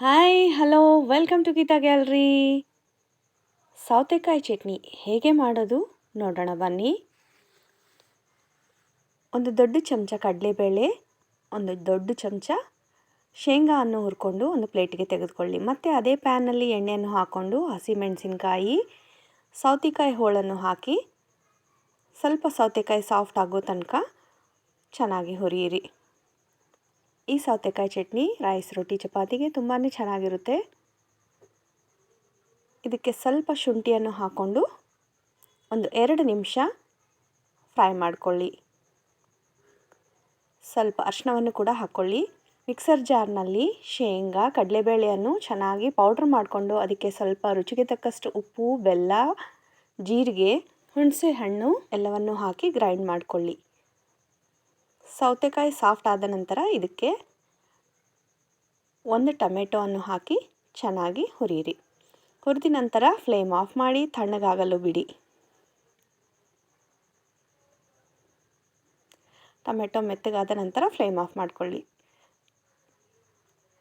Hi hello welcome to Geeta gallery. ಸೌತೆಕಾಯಿ ಚಟ್ನಿ ಹೇಗೆ ಮಾಡೋದು ನೋಡೋಣ ಬನ್ನಿ. ಒಂದು ದೊಡ್ಡ ಚಮಚ ಕಡಲೆಬೇಳೆ, ಒಂದು ದೊಡ್ಡ ಚಮಚ ಶೇಂಗಾವನ್ನು ಹುರ್ಕೊಂಡು ಒಂದು ಪ್ಲೇಟಿಗೆ ತೆಗೆದುಕೊಳ್ಳಿ. ಮತ್ತು ಅದೇ ಪ್ಯಾನಲ್ಲಿ ಎಣ್ಣೆಯನ್ನು ಹಾಕ್ಕೊಂಡು ಹಸಿಮೆಣಸಿನಕಾಯಿ, ಸೌತೆಕಾಯಿ ಹೋಳನ್ನು ಹಾಕಿ ಸ್ವಲ್ಪ ಸೌತೆಕಾಯಿ ಸಾಫ್ಟ್ ಆಗೋ ತನಕ ಚೆನ್ನಾಗಿ ಹುರಿಯಿರಿ. ಈ ಸೌತೆಕಾಯಿ ಚಟ್ನಿ ರೈಸ್, ರೋಟಿ, ಚಪಾತಿಗೆ ತುಂಬಾ ಚೆನ್ನಾಗಿರುತ್ತೆ. ಇದಕ್ಕೆ ಸ್ವಲ್ಪ ಶುಂಠಿಯನ್ನು ಹಾಕ್ಕೊಂಡು ಒಂದು 2 ನಿಮಿಷ ಫ್ರೈ ಮಾಡಿಕೊಳ್ಳಿ. ಸ್ವಲ್ಪ ಅರಿಶಿಣವನ್ನು ಕೂಡ ಹಾಕ್ಕೊಳ್ಳಿ. ಮಿಕ್ಸರ್ ಜಾರ್ನಲ್ಲಿ ಶೇಂಗಾ, ಕಡಲೆಬೇಳೆಯನ್ನು ಚೆನ್ನಾಗಿ ಪೌಡ್ರ್ ಮಾಡಿಕೊಂಡು ಅದಕ್ಕೆ ಸ್ವಲ್ಪ ರುಚಿಗೆ ತಕ್ಕಷ್ಟು ಉಪ್ಪು, ಬೆಲ್ಲ, ಜೀರಿಗೆ, ಹುಣಸೆ ಹಣ್ಣು ಎಲ್ಲವನ್ನು ಹಾಕಿ ಗ್ರೈಂಡ್ ಮಾಡಿಕೊಳ್ಳಿ. ಸೌತೆಕಾಯಿ ಸಾಫ್ಟ್ ಆದ ನಂತರ ಇದಕ್ಕೆ 1 ಟೊಮೆಟೊವನ್ನು ಹಾಕಿ ಚೆನ್ನಾಗಿ ಹುರಿಯಿರಿ. ಹುರಿದ ನಂತರ ಫ್ಲೇಮ್ ಆಫ್ ಮಾಡಿ ತಣ್ಣಗಾಗಲು ಬಿಡಿ. ಟೊಮೆಟೊ ಮೆತ್ತಗಾದ ನಂತರ ಫ್ಲೇಮ್ ಆಫ್ ಮಾಡಿಕೊಳ್ಳಿ.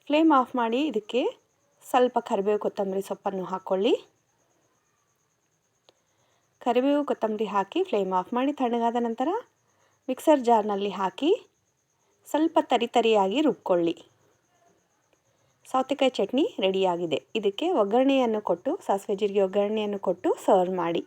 ಫ್ಲೇಮ್ ಆಫ್ ಮಾಡಿ ಇದಕ್ಕೆ ಸ್ವಲ್ಪ ಕರಿಬೇವು, ಕೊತ್ತಂಬರಿ ಸೊಪ್ಪನ್ನು ಹಾಕ್ಕೊಳ್ಳಿ. ಕರಿಬೇವು, ಕೊತ್ತಂಬರಿ ಹಾಕಿ ಫ್ಲೇಮ್ ಆಫ್ ಮಾಡಿ ತಣ್ಣಗಾದ ನಂತರ ಮಿಕ್ಸರ್ ಜಾರ್ನಲ್ಲಿ ಹಾಕಿ ಸ್ವಲ್ಪ ತರಿಯಾಗಿ ರುಬ್ಕೊಳ್ಳಿ. ಸೌತೆಕಾಯಿ ಚಟ್ನಿ ರೆಡಿಯಾಗಿದೆ. ಇದಕ್ಕೆ ಒಗ್ಗರಣೆಯನ್ನು ಕೊಟ್ಟು, ಸಾಸಿವೆ ಜೀರಿಗೆ ಒಗ್ಗರಣೆಯನ್ನು ಕೊಟ್ಟು ಸರ್ವ್ ಮಾಡಿ.